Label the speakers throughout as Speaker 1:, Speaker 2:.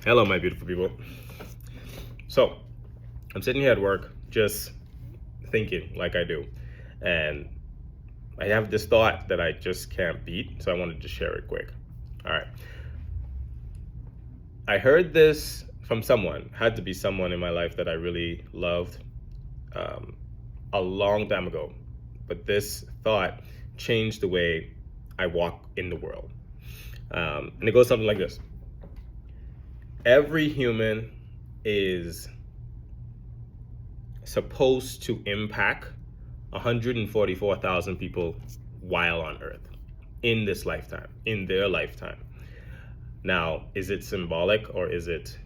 Speaker 1: Hello, my beautiful people. So, I'm sitting here at work just thinking like I do. And I have this thought that I just can't beat. So, I wanted to share it quick. All right. I heard this from someone, had to be someone in my life that I really loved um, a long time ago. But this thought changed the way I walk in the world. And it goes something like this: every human is supposed to impact 144,000 people while on Earth in this lifetime, in their lifetime. Now, is it symbolic or is it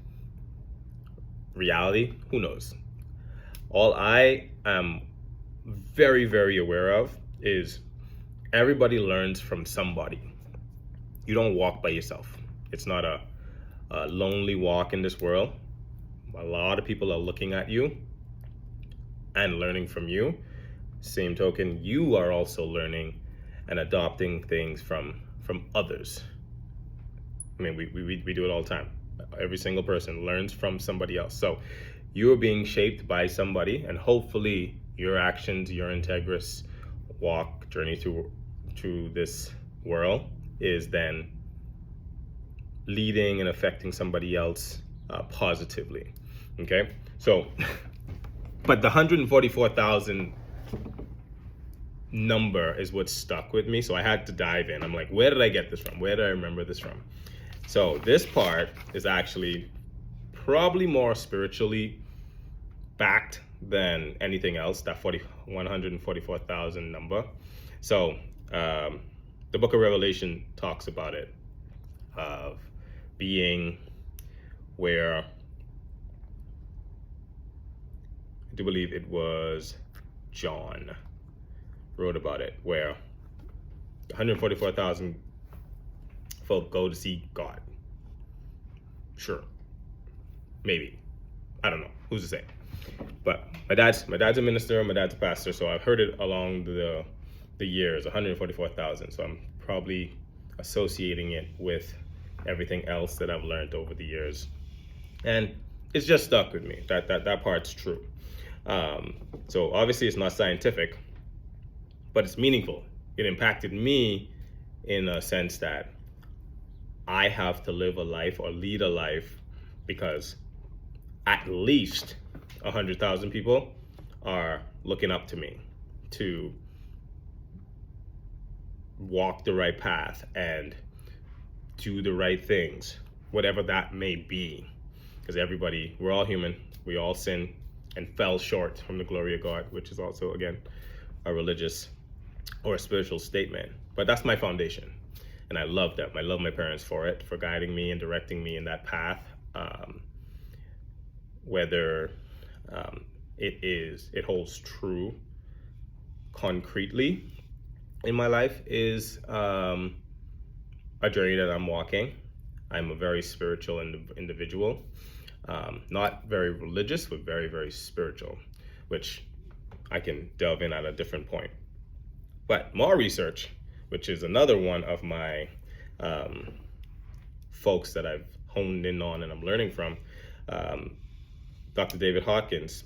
Speaker 1: reality? Who knows? All I am very, very aware of is everybody learns from somebody. You don't walk by yourself. It's not a lonely walk in this world. A lot of people are looking at you and learning from you. Same token, you are also learning and adopting things from others. I mean, we do it all the time. Every single person learns from somebody else. So you're being shaped by somebody, and hopefully your actions, your integrous walk, journey through this world is then leading and affecting somebody else positively. Okay? So, but the 144,000 number is what stuck with me. So I had to dive in. I'm like, where did I get this from? Where did I remember this from? So this part is actually probably more spiritually backed than anything else, that 144,000 number. So the book of Revelation talks about it, of being where, I do believe it was John wrote about it, where 144,000 folk go to see God. Sure, maybe, I don't know. Who's to say? But my dad's a minister. My dad's a pastor, so I've heard it along the years. 144,000. So I'm probably associating it with everything else that I've learned over the years, and it's just stuck with me. That part's true. So obviously it's not scientific, but it's meaningful. It impacted me in a sense that I have to live a life or lead a life because at least 100,000 people are looking up to me to walk the right path and do the right things, whatever that may be. Because everybody, we're all human, we all sin and fell short from the glory of God, which is also, again, a religious or a spiritual statement. But that's my foundation. And I love them. I love my parents for it, for guiding me and directing me in that path. Whether it holds true concretely in my life is a journey that I'm walking. I'm a very spiritual individual, not very religious, but very, very spiritual, which I can delve in at a different point. But more research, which is another one of my folks that I've honed in on and I'm learning from, Dr. David Hawkins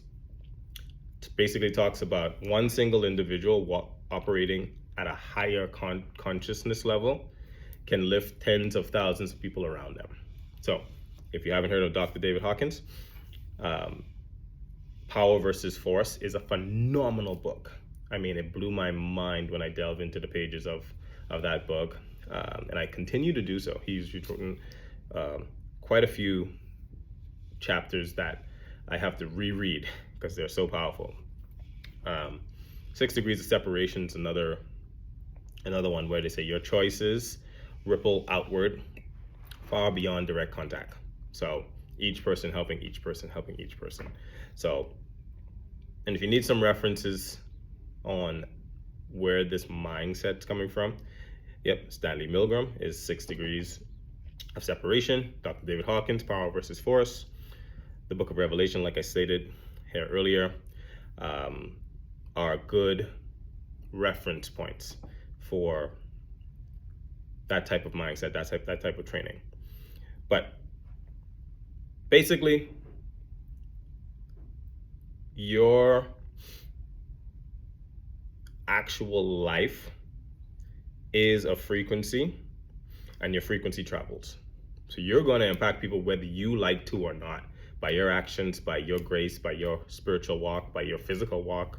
Speaker 1: basically talks about one single individual operating at a higher consciousness level can lift tens of thousands of people around them. So if you haven't heard of Dr. David Hawkins, Power versus Force is a phenomenal book. I mean, it blew my mind when I delved into the pages of that book, and I continue to do so. He's written quite a few chapters that I have to reread because they're so powerful. 6 Degrees of Separation is another one where they say your choices ripple outward far beyond direct contact. So each person helping each person helping each person. So, and if you need some references on where this mindset's coming from, yep, Stanley Milgram is 6 Degrees of Separation. Dr. David Hawkins, Power versus Force. The book of Revelation, like I stated here earlier, are good reference points for that type of mindset, that type of training. But Basically, your actual life is a frequency, and your frequency travels. So you're going to impact people whether you like to or not, by your actions, by your grace, by your spiritual walk, by your physical walk.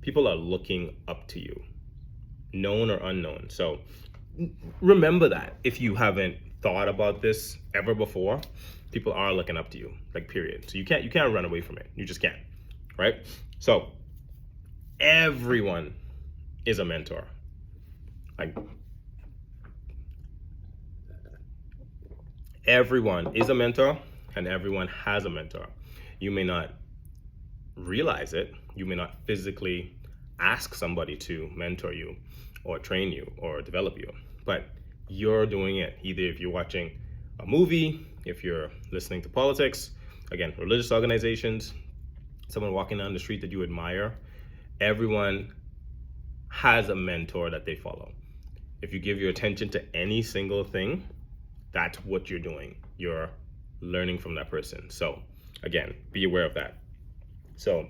Speaker 1: People are looking up to you, known or unknown. So remember that if you haven't thought about this ever before, people are looking up to you, like, period. So you can't run away from it. You just can't, right? So everyone is a mentor. Like, everyone is a mentor, and everyone has a mentor. You may not realize it. You may not physically ask somebody to mentor you or train you or develop you, but you're doing it. Either if you're watching a movie, if you're listening to politics, again, religious organizations, someone walking down the street that you admire, everyone has a mentor that they follow. If you give your attention to any single thing, that's what you're doing. You're learning from that person. So again, be aware of that. So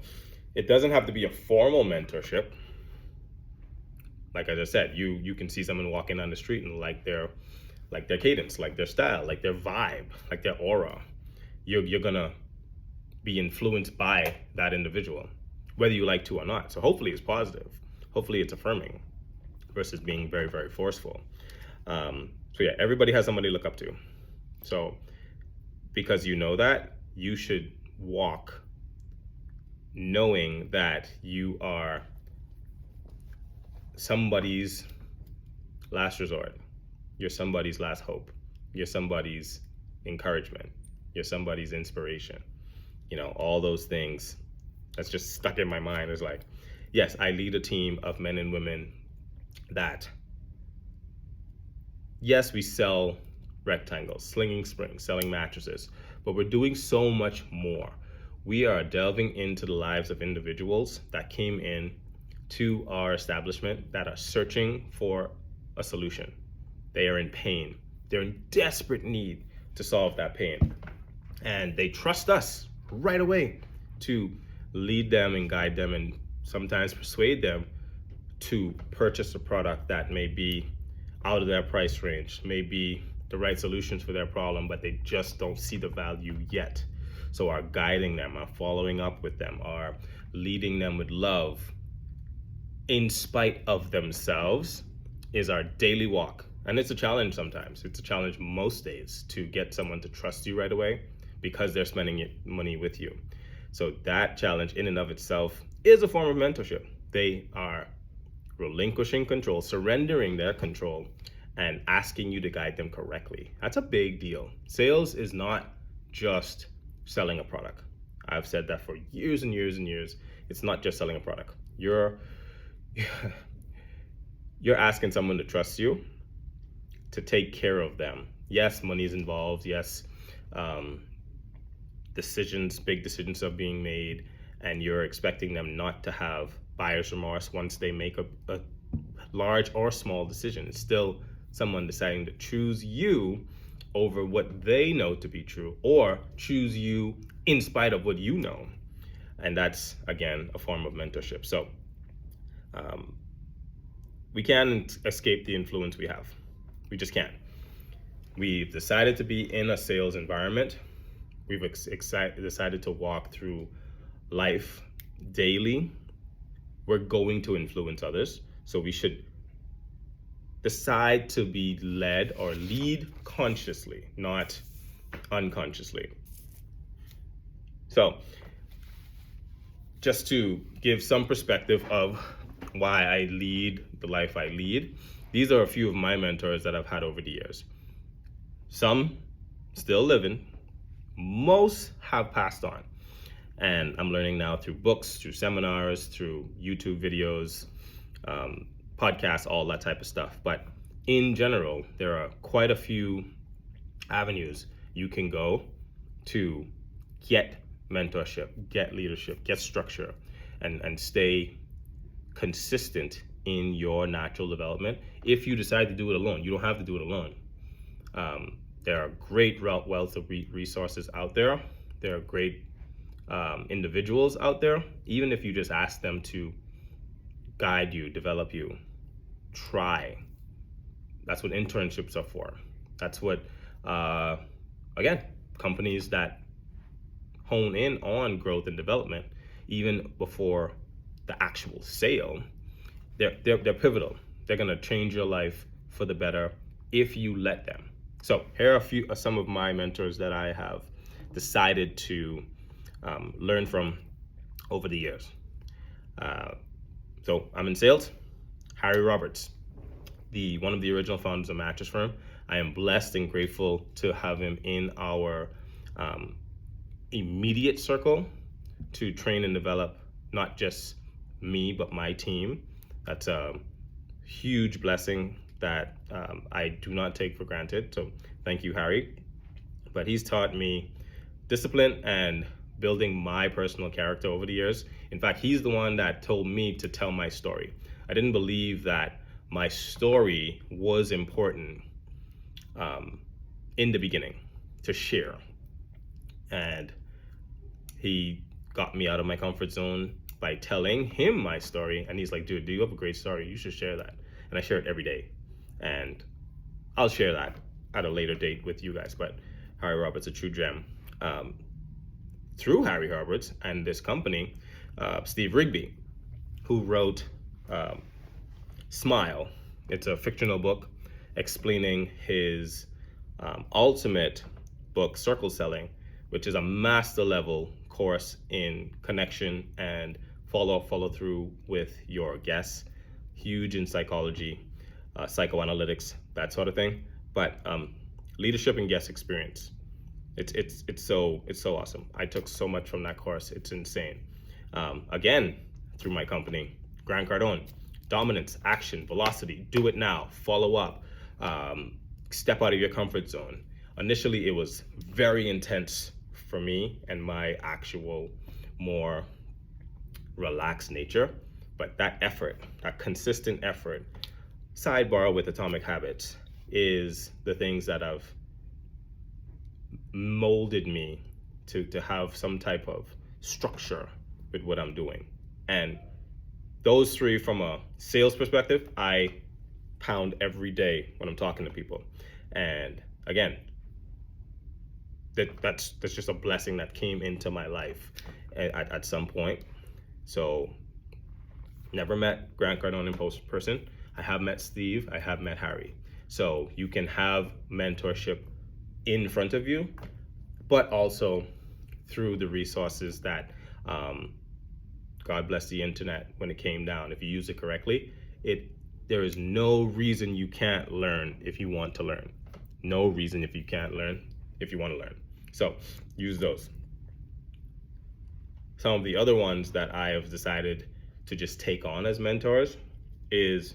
Speaker 1: it doesn't have to be a formal mentorship. Like I just said, you can see someone walking down the street and like their cadence, like their style, like their vibe, like their aura. You're gonna be influenced by that individual, whether you like to or not. So hopefully it's positive. Hopefully it's affirming versus being very, very forceful. So yeah, everybody has somebody to look up to. So because you know that, you should walk knowing that you are somebody's last resort. You're somebody's last hope. You're somebody's encouragement. You're somebody's inspiration. You know, all those things that's just stuck in my mind is like, yes, I lead a team of men and women that, yes, we sell rectangles, slinging springs, selling mattresses, but we're doing so much more. We are delving into the lives of individuals that came in to our establishment that are searching for a solution. They are in pain. They're in desperate need to solve that pain. And they trust us right away to lead them and guide them and sometimes persuade them to purchase a product that may be out of their price range, may be the right solutions for their problem, but they just don't see the value yet. So our guiding them, our following up with them, our leading them with love in spite of themselves is our daily walk. And it's a challenge sometimes. It's a challenge most days to get someone to trust you right away because they're spending money with you. So that challenge in and of itself is a form of mentorship. They are relinquishing control, surrendering their control, and asking you to guide them correctly. That's a big deal. Sales is not just selling a product. I've said that for years and years and years. It's not just selling a product. You're asking someone to trust you, to take care of them. Yes, money is involved. Yes, big decisions are being made, and you're expecting them not to have buyer's remorse once they make a large or small decision. It's still someone deciding to choose you over what they know to be true, or choose you in spite of what you know. And that's, again, a form of mentorship. So we can't escape the influence we have. We just can't. We've decided to be in a sales environment. We've decided to walk through life daily. We're going to influence others. So we should decide to be led or lead consciously, not unconsciously. So just to give some perspective of why I lead the life I lead, these are a few of my mentors that I've had over the years. Some still living, most have passed on. And I'm learning now through books, through seminars, through YouTube videos, podcasts, all that type of stuff. But in general, there are quite a few avenues you can go to get mentorship, get leadership, get structure, and stay consistent in your natural development. If you decide to do it alone, you don't have to do it alone. There are great wealth of resources out there. There are great individuals out there. Even if you just ask them to guide you, develop you, try. That's what internships are for. That's what, again, companies that hone in on growth and development, even before the actual sale, they're pivotal. They're gonna change your life for the better if you let them. So here are some of my mentors that I have decided to learn from over the years. So I'm in sales. Harry Roberts, one of the original founders of Mattress Firm. I am blessed and grateful to have him in our immediate circle to train and develop not just me but my team. That's a huge blessing that I do not take for granted. So thank you, Harry. But he's taught me discipline and building my personal character over the years. In fact, he's the one that told me to tell my story. I didn't believe that my story was important in the beginning to share. And he got me out of my comfort zone by telling him my story. And he's like, dude, do you have a great story? You should share that. And I share it every day. And I'll share that at a later date with you guys. But Harry Roberts, a true gem. Through Harry Roberts and this company, Steve Rigby, who wrote Smile. It's a fictional book explaining his ultimate book, Circle Selling, which is a master level course in connection and follow through with your guests. Huge in psychology, psychoanalytics, that sort of thing. But leadership and guest experience. It's so awesome. I took so much from that course. It's insane. Again, through my company, Grant Cardone, dominance, action, velocity, do it now, follow up, step out of your comfort zone. Initially, it was very intense for me and my actual more relaxed nature, but that effort, that consistent effort, sidebar with Atomic Habits, is the things that have molded me to have some type of structure with what I'm doing. And those three, from a sales perspective, I pound every day when I'm talking to people. And again, that's just a blessing that came into my life at some point. So never met Grant Cardone in person. I have met Steve, I have met Harry. So you can have mentorship in front of you, but also through the resources that God bless the internet when it came down. If you use it correctly, there is no reason you can't learn if you want to learn. No reason if you can't learn if you want to learn. So use those. Some of the other ones that I have decided to just take on as mentors is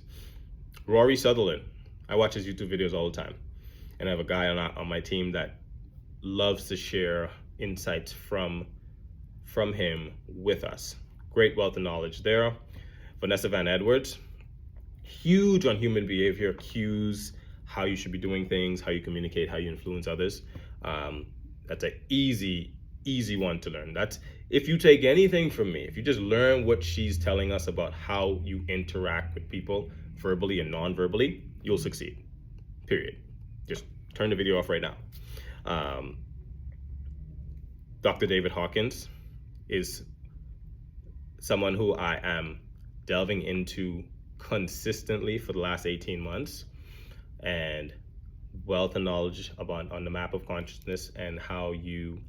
Speaker 1: Rory Sutherland. I watch his YouTube videos all the time. And I have a guy on my team that loves to share insights from him with us. Great wealth of knowledge there. Vanessa Van Edwards, huge on human behavior, cues, how you should be doing things, how you communicate, how you influence others. That's an easy one to learn. That's, if you take anything from me, if you just learn what she's telling us about how you interact with people verbally and non-verbally, you'll succeed, period. Just turn the video off right now. Dr. David Hawkins is someone who I am delving into consistently for the last 18 months, and wealth of knowledge on the map of consciousness and how you,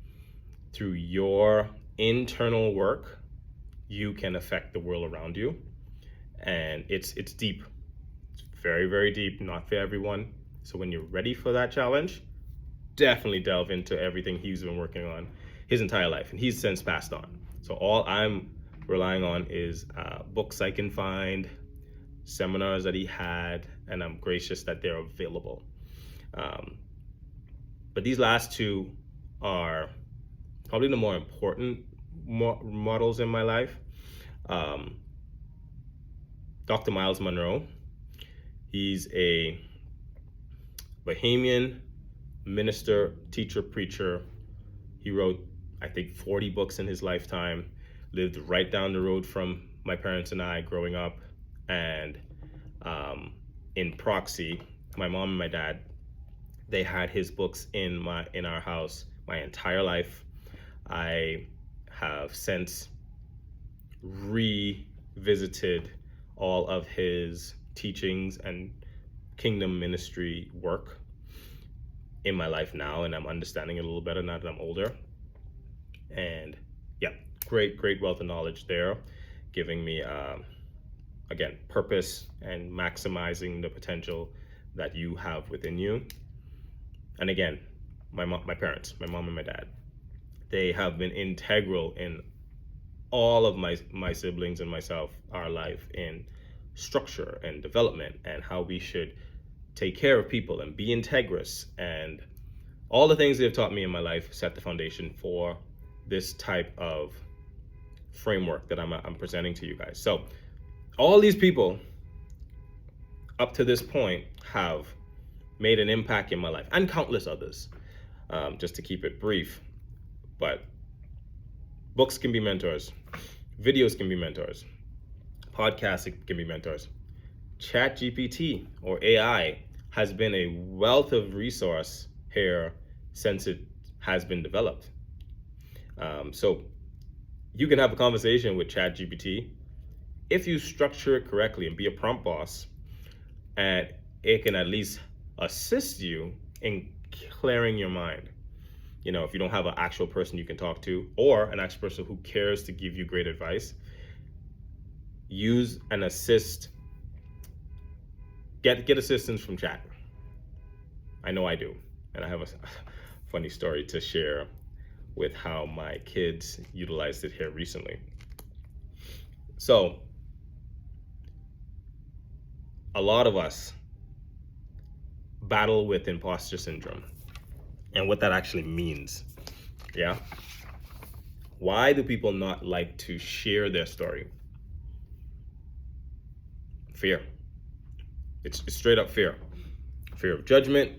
Speaker 1: through your internal work, you can affect the world around you. And it's deep. It's very, very deep, not for everyone. So when you're ready for that challenge, definitely delve into everything he's been working on his entire life, and he's since passed on. So all I'm relying on is books I can find, seminars that he had, and I'm gracious that they're available. But these last two are probably the more important models in my life. Dr. Miles Monroe, he's a Bahamian minister, teacher, preacher. He wrote, I think 40 books in his lifetime, lived right down the road from my parents and I growing up. And in proxy, my mom and my dad, they had his books in our house my entire life. I have since revisited all of his teachings and kingdom ministry work in my life now, and I'm understanding it a little better now that I'm older. And yeah, great wealth of knowledge there, giving me again, purpose and maximizing the potential that you have within you. And again, my parents, my mom and my dad, they have been integral in all of my siblings and myself, our life, in structure and development and how we should take care of people and be integrous. And all the things they've taught me in my life set the foundation for this type of framework that I'm presenting to you guys. So all these people up to this point have made an impact in my life, and countless others, just to keep it brief. But books can be mentors, videos can be mentors, podcasts can be mentors. ChatGPT or AI has been a wealth of resource here since it has been developed. So you can have a conversation with ChatGPT if you structure it correctly and be a prompt boss, and it can at least assist you in clearing your mind. You know, if you don't have an actual person you can talk to, or an actual person who cares to give you great advice, use and assist. Get assistance from chat. I know I do, and I have a funny story to share with how my kids utilized it here recently. So a lot of us battle with imposter syndrome and what that actually means. Yeah. Why do people not like to share their story? Fear. It's straight up fear. Fear of judgment,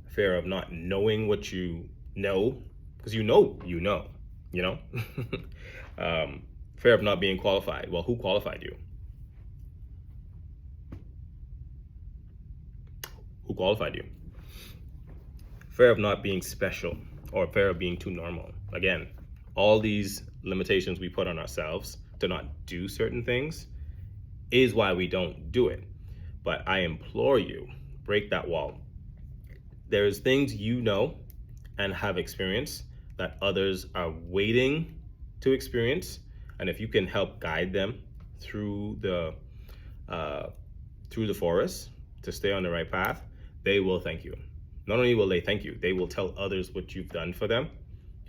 Speaker 1: fear of not knowing what you know, because you know, fear of not being qualified. Well, who qualified you? Who qualified you? Fear of not being special, or fear of being too normal. Again, all these limitations we put on ourselves to not do certain things is why we don't do it. But I implore you, break that wall. There's things you know and have experienced that others are waiting to experience, and if you can help guide them through the forest to stay on the right path, they will thank you. Not only will they thank you, they will tell others what you've done for them.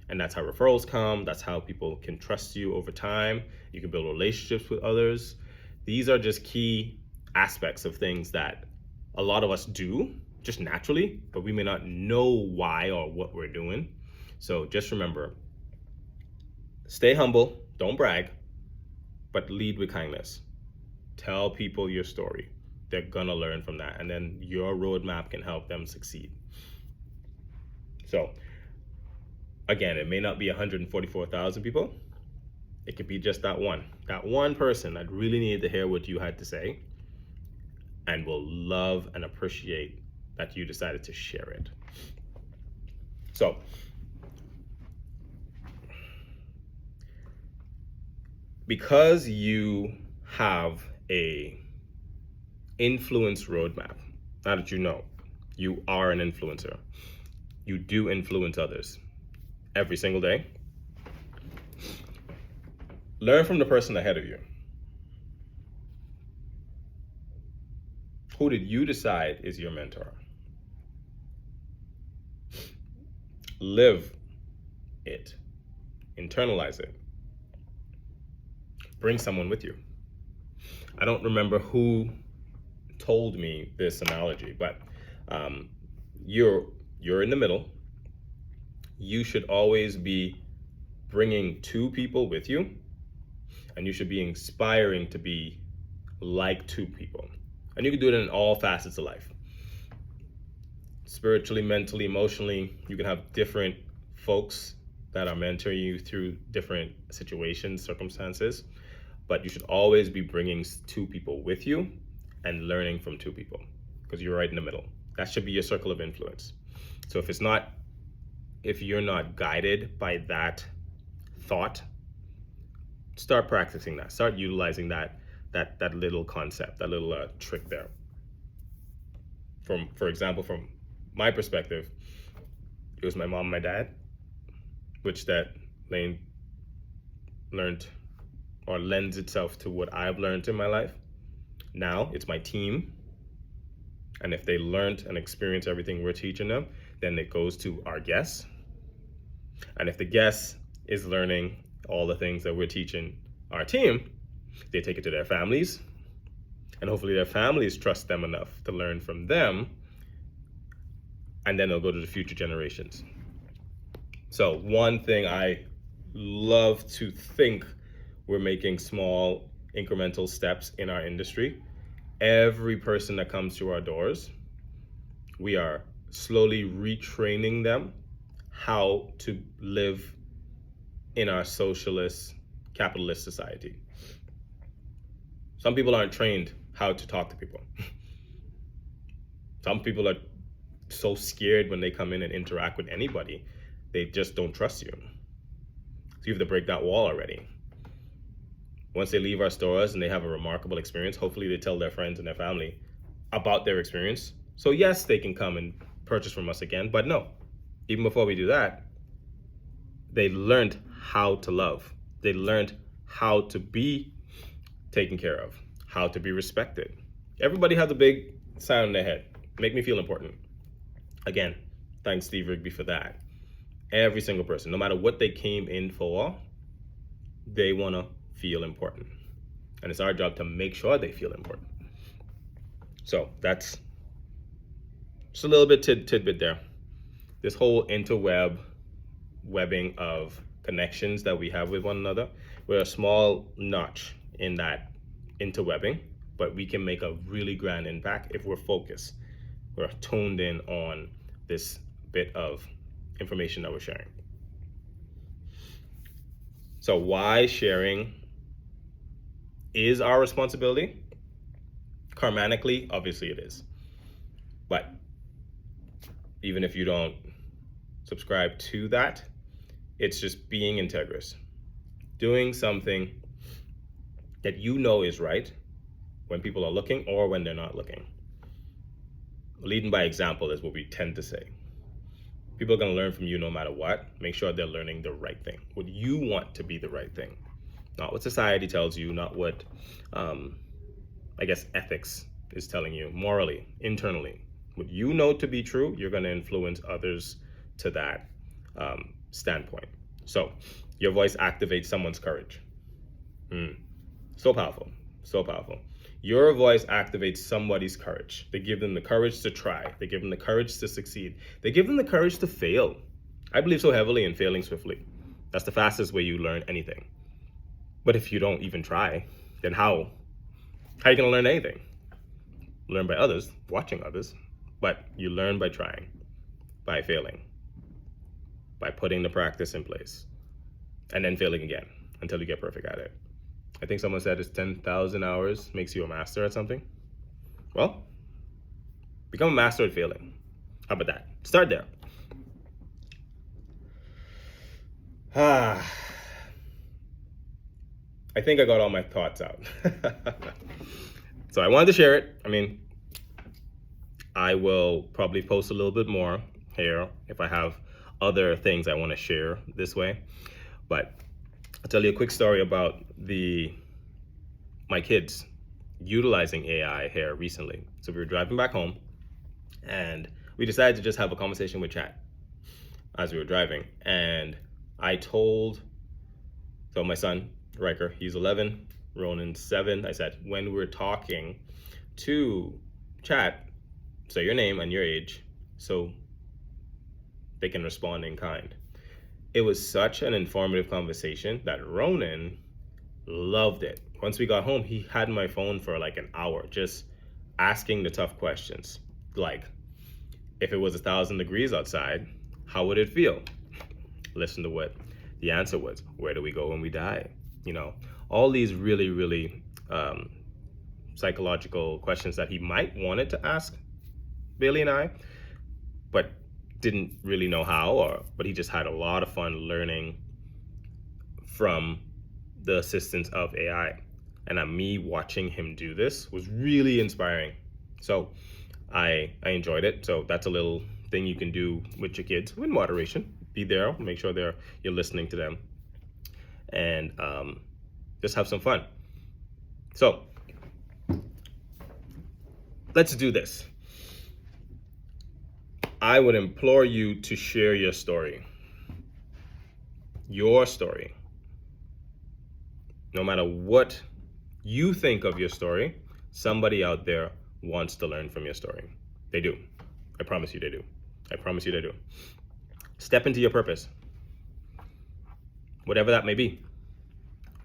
Speaker 1: And that's how referrals come. That's how people can trust you over time. You can build relationships with others. These are just key aspects of things that a lot of us do just naturally, but we may not know why or what we're doing. So just remember, stay humble, don't brag, but lead with kindness. Tell people your story. They're gonna learn from that, and then your roadmap can help them succeed. So again, it may not be 144,000 people. It could be just that one person that really needed to hear what you had to say and will love and appreciate that you decided to share it. So because you have a influence roadmap, now that you know you are an influencer, you do influence others every single day. Learn from the person ahead of you. Who did you decide is your mentor? Live it. Internalize it. Bring someone with you. I don't remember who told me this analogy, but you're in the middle. You should always be bringing two people with you, and you should be inspiring to be like two people. And you can do it in all facets of life. Spiritually, mentally, emotionally, you can have different folks that are mentoring you through different situations, circumstances, but you should always be bringing two people with you and learning from two people, because you're right in the middle. That should be your circle of influence. So if you're not guided by that thought, start practicing that. Start utilizing that little concept, that little trick there. For example, from my perspective, it was my mom and my dad, which that learned or lends itself to what I've learned in my life. Now it's my team. And if they learned and experienced everything we're teaching them, then it goes to our guests. And if the guest is learning all the things that we're teaching our team, they take it to their families. And hopefully their families trust them enough to learn from them. And then they'll go to the future generations. So one thing I love to think we're making small incremental steps in our industry. Every person that comes through our doors, we are slowly retraining them how to live in our socialist, capitalist society. Some people aren't trained how to talk to people. Some people are so scared when they come in and interact with anybody, they just don't trust you. So you have to break that wall already. Once they leave our stores and they have a remarkable experience, hopefully they tell their friends and their family about their experience. So yes, they can come and purchase from us again, but no, even before we do that, they learned how to love. They learned how to be taken care of, how to be respected. Everybody has a big sign on their head, make me feel important. Again, thanks Steve Rigby for that. Every single person, no matter what they came in for, they want to feel important. And it's our job to make sure they feel important. So that's just a little bit tidbit there. This whole webbing of connections that we have with one another, we're a small notch in that interwebbing, but we can make a really grand impact if we're focused. We're toned in on this bit of information that we're sharing. So why sharing is our responsibility? Karmanically, obviously it is. But even if you don't subscribe to that, it's just being integrous. Doing something that you know is right when people are looking or when they're not looking. Leading by example is what we tend to say. People are going to learn from you no matter what. Make sure they're learning the right thing, what you want to be the right thing. Not what society tells you, not what, ethics is telling you, morally, internally. What you know to be true, you're going to influence others to that standpoint. So your voice activates someone's courage. So powerful, so powerful. Your voice activates somebody's courage. They give them the courage to try. They give them the courage to succeed. They give them the courage to fail. I believe so heavily in failing swiftly. That's the fastest way you learn anything. But if you don't even try, then how are you going to learn anything? Learn by others, watching others, but you learn by trying, by failing, by putting the practice in place, and then failing again until you get perfect at it. I think someone said it's 10,000 hours makes you a master at something. Well, become a master at failing. How about that? Start there. I think I got all my thoughts out. So I wanted to share it. I mean, I will probably post a little bit more here if I have other things I want to share this way. But I'll tell you a quick story about my kids utilizing AI here recently. So we were driving back home and we decided to just have a conversation with chat as we were driving. And I told, so my son, Riker, he's 11, Ronan's 7. I said, when we're talking to chat, say your name and your age so they can respond in kind. It was such an informative conversation that Ronan loved it. Once we got home, he had my phone for like an hour, just asking the tough questions. Like, if it was 1,000 degrees outside, how would it feel? listen to what the answer was. Where do we go when we die? You know, all these really, really psychological questions that he might wanted to ask Bailey and I, but didn't really know how, but he just had a lot of fun learning from the assistance of AI. And me watching him do this was really inspiring. So I enjoyed it. So that's a little thing you can do with your kids in moderation. Be there, make sure you're listening to them, and just have some fun. So let's do this. I would implore you to share your story. Your story. No matter what you think of your story, somebody out there wants to learn from your story. They do. I promise you they do. I promise you they do. Step into your purpose. Whatever that may be.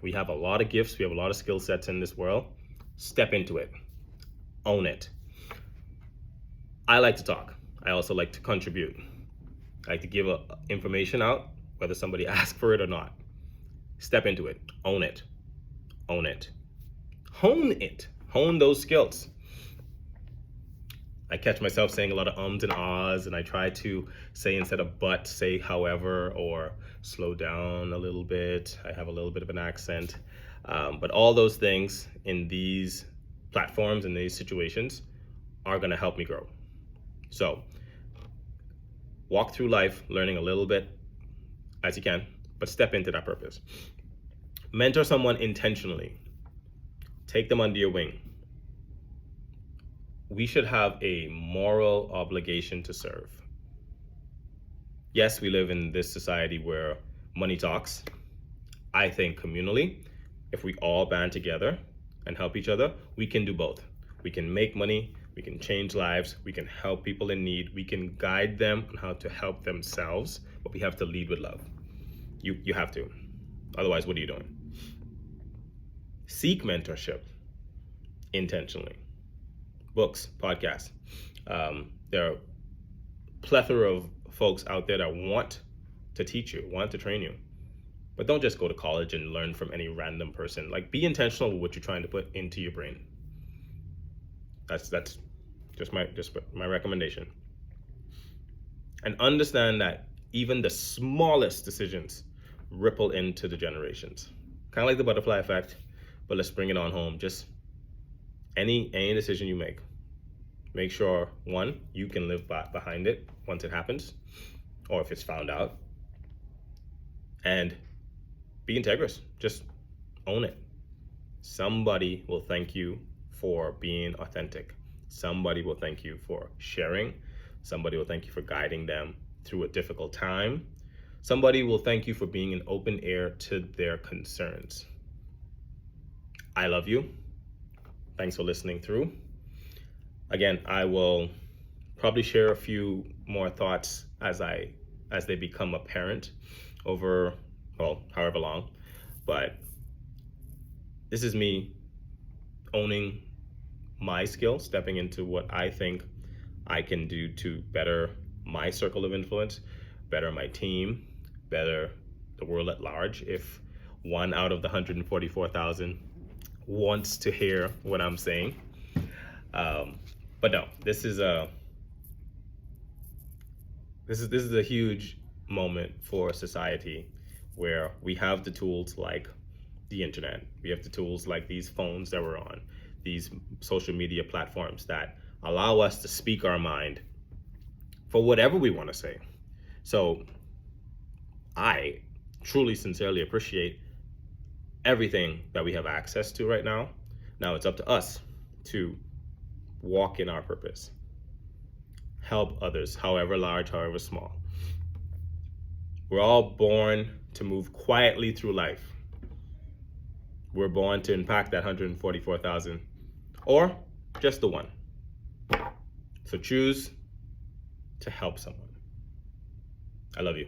Speaker 1: We have a lot of gifts. We have a lot of skill sets in this world. Step into it. Own it. I like to talk. I also like to contribute. I like to give information out, whether somebody asks for it or not. Step into it. Own it. Own it. Hone it. Hone those skills. I catch myself saying a lot of ums and ahs, and I try to say, instead of but, say however, or slow down a little bit. I have a little bit of an accent. But all those things in these platforms, in these situations, are going to help me grow. So walk through life learning a little bit as you can, but step into that purpose. Mentor someone intentionally. Take them under your wing. We should have a moral obligation to serve. Yes, we live in this society where money talks. I think communally, if we all band together and help each other, we can do both. We can make money, we can change lives, we can help people in need, we can guide them on how to help themselves, but we have to lead with love. You have to. Otherwise, what are you doing? Seek mentorship intentionally. Books, podcasts. There are a plethora of folks out there that want to teach you, want to train you. But don't just go to college and learn from any random person. Like, be intentional with what you're trying to put into your brain. That's just my recommendation. And understand that even the smallest decisions ripple into the generations. Kind of like the butterfly effect, but let's bring it on home. Just any decision you make sure, one, you can live behind it once it happens, or if it's found out. And be integrous. Just own it. Somebody will thank you for being authentic. Somebody will thank you for sharing. Somebody will thank you for guiding them through a difficult time. Somebody will thank you for being an open ear to their concerns. I love you. Thanks for listening through. Again, I will probably share a few more thoughts as they become apparent over, however long. But this is me owning my skill, stepping into what I think I can do to better my circle of influence, better my team, better the world at large. If one out of the 144,000 wants to hear what I'm saying. But no, this is a huge moment for society, where we have the tools like the internet, we have the tools like these phones that we're on, these social media platforms that allow us to speak our mind for whatever we want to say. So I truly, sincerely appreciate everything that we have access to right now. Now it's up to us to walk in our purpose. Help others, however large, however small. We're all born to move quietly through life. We're born to impact that 144,000, or just the one. So choose to help someone. I love you.